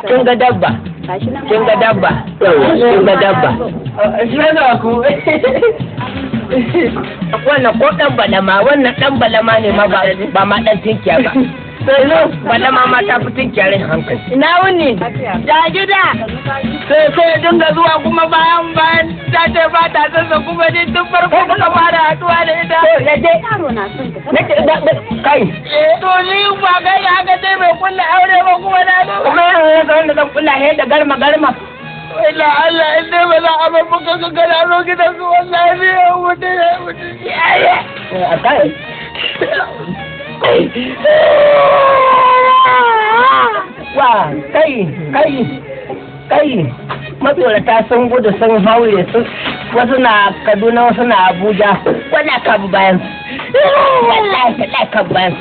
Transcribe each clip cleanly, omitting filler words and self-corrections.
kin ga dabba kin ga dabba kin ga dabba Yana ku. wannan ko dan balama wannan dan balama ne ma ba ma dan tinkiya ba sai no balama ma ta fi tinkiya rai hankali ina wuni da gida sai dinga zuwa kuma bayan ta ce ba ta san sa kuma ni tun farko muka fara haduwa da ita nake kai to ni ba ga haka dai bai kulla aure ba kuma na zo kuma yanzu zan kulla he da garma illa Allah in dai ba za a bar muka ga gano gidan su wallahi ne ya mutu a kai wa kai matsorata sun gudu sun haure su wasu na Kaduna wasu na Abuja wani aka bi bayan wallahi ta ka bayan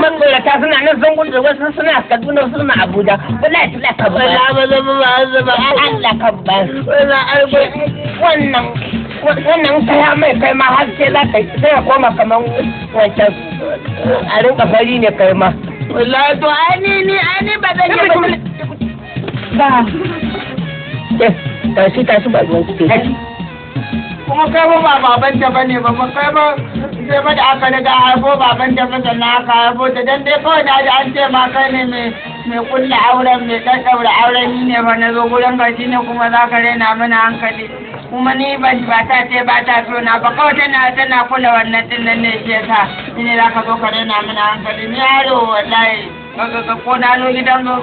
matsorata suna nan sun gudu wasu suna Kaduna wasu na Abuja wallahi ta ka bayan Allah ka bayan wannan kaya mai kai ma har sai za ka sai ya koma kaman wancan a rinka fari ne kai ma wallahi to ani ba zan yi ba tashi ba ruwan kuke kuma kai ba baban ta bane ba kai ba sai ba da aka riga haifo baban ta ba sannan aka haifo ta dan dai kawai da an ce ma kai ne mai kulla auren mai dan daura auren ni ne ba na zo gurin gashi ne kuma za ka rena mana hankali kuma ni ba ta ce ba ta so na ba kawai tana kula wannan din nan ne ce ta ni ne za ka zo ka rena mana hankali ni yaro wallahi ka ko na zo gidan zo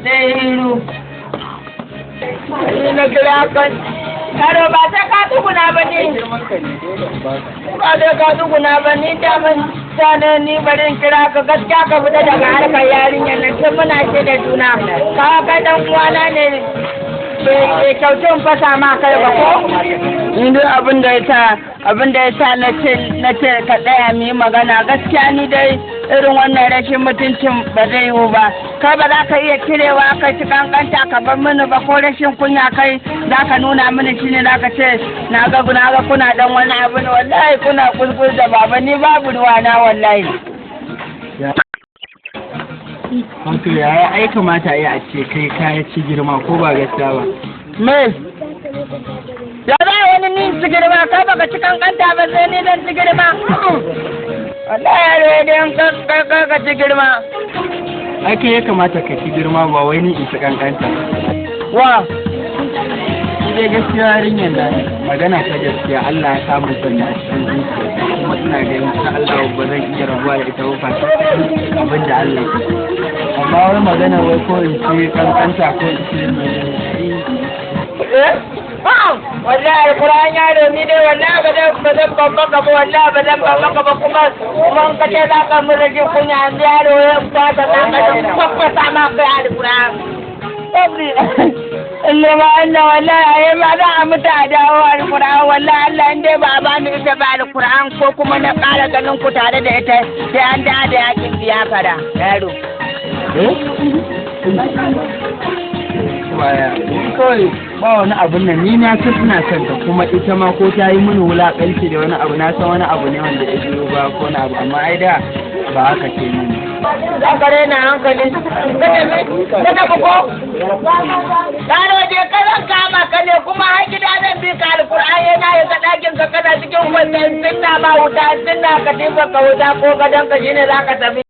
dai hiru ni na kira kan karo ba ta ka tuguna ba ne ba ta ka tuguna ba ni ta man sana ni barin kira ka gaskiya ka fita daga harkar yarinyar nan sai muna ce da juna ka ga dan uwana ne bai kyautin fasa ma kai ba ko ni dai abin da ya sa na ce ka tsaya mu yi magana gaskiya ni dai irin wannan rashin mutuncin ba zai yiwu ba kai ba za ka iya cirewa ka ci kankanta ka bar mini ba ko rashin kunya kai za ka nuna mini shine za ka ce na ga kuna dan wani abu ne wallahi kuna kulkul da baba ni babu ruwana wallahi Wato yaya ai kamata a ce kai kaya ci girma ko ba gaskiya ba. me ya za wani ni ci girma kai baka ci kankanta ba sai ni zan ci girma wallahi yaro dai ka ci girma Ai kai ya kamata ka ci girma ba wai ni in ci kankanta. wa Dai gaskiya yarinyar da magana ta gaskiya Allah ya samu sanya a cikin zuciya kuma ina ganin ta Allah ba zan iya rabuwa da ita ba abin da Allah ke. Amma wai magana wai ko in ci kankanta ko in ci wallahi alquran ya do ni dai wallahi ba zan babba ka ba wallahi ba zan babba ka ba kuma in ka ce za ka mu rage kunya an yaro ya ba ta ka babba ta ma kai alquran Allah ma Allah wallahi ai ma za a mutu a dawo alquran wallahi Allah in dai ba ba ni ita ba alquran ko kuma na ƙara ganin ku tare da ita sai an da yakin biya fara yaro baya kawai ba wani abun nan ni na san ina son ta kuma ita ma ko ta yi mini wulaƙanci da wani abu na san wani abu ne wanda ya biyo ba ko na abu amma ai da ba haka ke mini za ka rena hankali ka tafi ko ƙaro je ka zan kama ka ne kuma har gida zan bi ka alƙur'an yana ya ga ɗakin ka kana cikin wannan sunna ma wuta sunna ka tifa ka wuta ko gadon ka shine za ka tafi